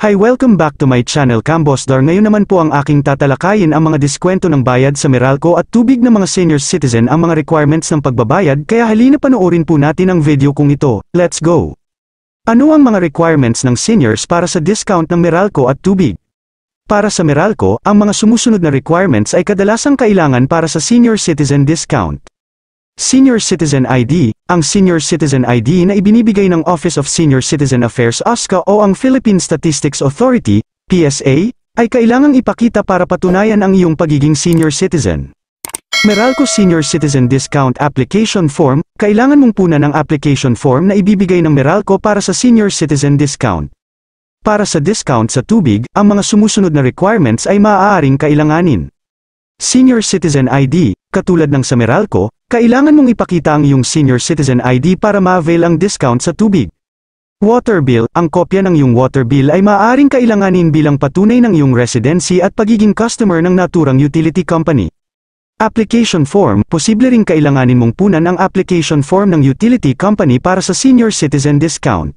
Hi, welcome back to my channel Cambossdar. Ngayon naman po ang aking tatalakayin ang mga diskwento ng bayad sa Meralco at tubig ng mga senior citizen, ang mga requirements ng pagbabayad, kaya halina panoorin po natin ang video kung ito. Let's go! Ano ang mga requirements ng seniors para sa discount ng Meralco at tubig? Para sa Meralco, ang mga sumusunod na requirements ay kadalasang kailangan para sa senior citizen discount. Senior Citizen ID. Ang Senior Citizen ID na ibinibigay ng Office of Senior Citizen Affairs OSCA o ang Philippine Statistics Authority, PSA, ay kailangang ipakita para patunayan ang iyong pagiging senior citizen. Meralco Senior Citizen Discount Application Form. Kailangan mong punan ang application form na ibibigay ng Meralco para sa senior citizen discount. Para sa discount sa tubig, ang mga sumusunod na requirements ay maaaring kailanganin. Senior Citizen ID. Katulad ng sa Meralco, kailangan mong ipakita ang iyong Senior Citizen ID para ma-avail ang discount sa tubig. Water bill. Ang kopya ng iyong water bill ay maaaring kailanganin bilang patunay ng iyong residency at pagiging customer ng naturang utility company. Application form. Posible ring kailanganin mong punan ang application form ng utility company para sa Senior Citizen discount.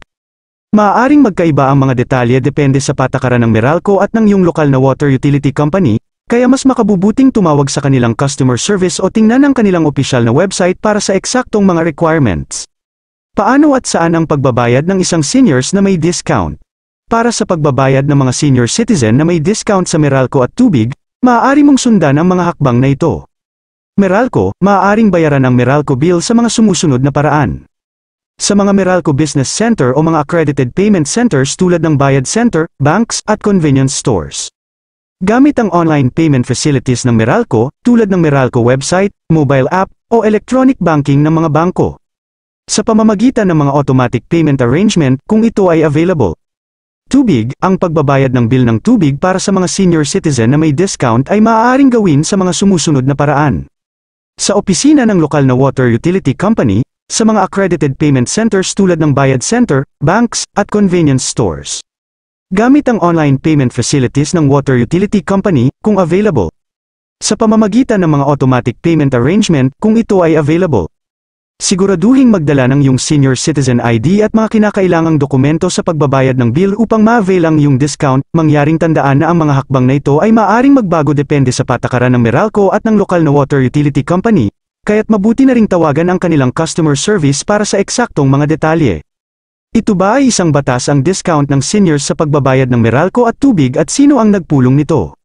Maaaring magkaiba ang mga detalye depende sa patakaran ng Meralco at ng iyong lokal na water utility company, kaya mas makabubuting tumawag sa kanilang customer service o tingnan ang kanilang opisyal na website para sa eksaktong mga requirements. Paano at saan ang pagbabayad ng isang seniors na may discount? Para sa pagbabayad ng mga senior citizen na may discount sa Meralco at tubig, maaari mong sundan ang mga hakbang na ito. Meralco, maaaring bayaran ang Meralco bill sa mga sumusunod na paraan. Sa mga Meralco Business Center o mga accredited payment centers tulad ng Bayad Center, banks, at convenience stores. Gamit ang online payment facilities ng Meralco, tulad ng Meralco website, mobile app, o electronic banking ng mga bangko. Sa pamamagitan ng mga automatic payment arrangement kung ito ay available. Tubig. Ang pagbabayad ng bill ng tubig para sa mga senior citizen na may discount ay maaaring gawin sa mga sumusunod na paraan. Sa opisina ng lokal na water utility company, sa mga accredited payment centers tulad ng Bayad Center, banks, at convenience stores. Gamit ang online payment facilities ng water utility company, kung available. Sa pamamagitan ng mga automatic payment arrangement, kung ito ay available. Siguraduhing magdala ng iyong senior citizen ID at mga kinakailangang dokumento sa pagbabayad ng bill upang ma-avail ang iyong discount. Mangyaring tandaan na ang mga hakbang na ito ay maaaring magbago depende sa patakaran ng Meralco at ng lokal na water utility company, kaya't mabuti na ring tawagan ang kanilang customer service para sa eksaktong mga detalye. Ito ba ay isang batas ang discount ng seniors sa pagbabayad ng Meralco at tubig at sino ang nagpulong nito?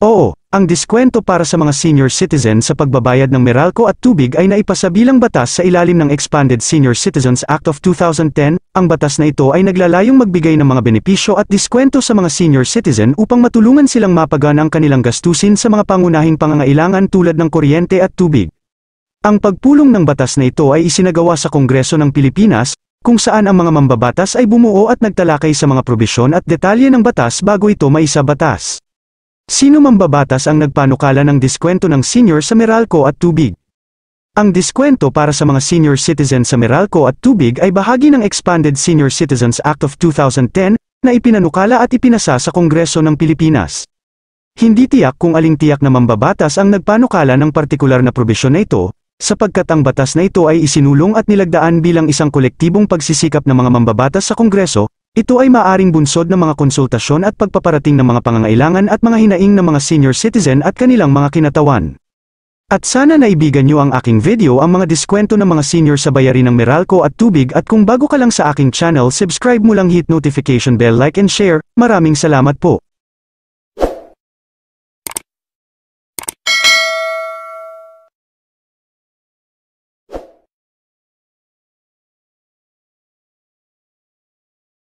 Oo, ang diskwento para sa mga senior citizen sa pagbabayad ng Meralco at tubig ay naipasa bilang batas sa ilalim ng Expanded Senior Citizens Act of 2010. Ang batas na ito ay naglalayong magbigay ng mga benepisyo at diskwento sa mga senior citizen upang matulungan silang mapagaan ang kanilang gastusin sa mga pangunahing pangangailangan tulad ng kuryente at tubig. Ang pagpulong ng batas na ito ay isinagawa sa Kongreso ng Pilipinas, kung saan ang mga mambabatas ay bumuo at nagtalakay sa mga probisyon at detalye ng batas bago ito maisa batas. Sino mambabatas ang nagpanukala ng diskwento ng senior sa Meralco at tubig? Ang diskwento para sa mga senior citizen sa Meralco at tubig ay bahagi ng Expanded Senior Citizens Act of 2010 na ipinanukala at ipinasa sa Kongreso ng Pilipinas. Hindi tiyak kung aling tiyak na mambabatas ang nagpanukala ng partikular na probisyon na ito, sapagkat ang batas na ito ay isinulong at nilagdaan bilang isang kolektibong pagsisikap ng mga mambabatas sa Kongreso. Ito ay maaring bunsod ng mga konsultasyon at pagpaparating ng mga pangangailangan at mga hinaing ng mga senior citizen at kanilang mga kinatawan. At sana naibigan nyo ang aking video ang mga diskwento ng mga senior sa bayarin ng Meralco at tubig, at kung bago ka lang sa aking channel, subscribe mo lang, hit notification bell, like and share. Maraming salamat po.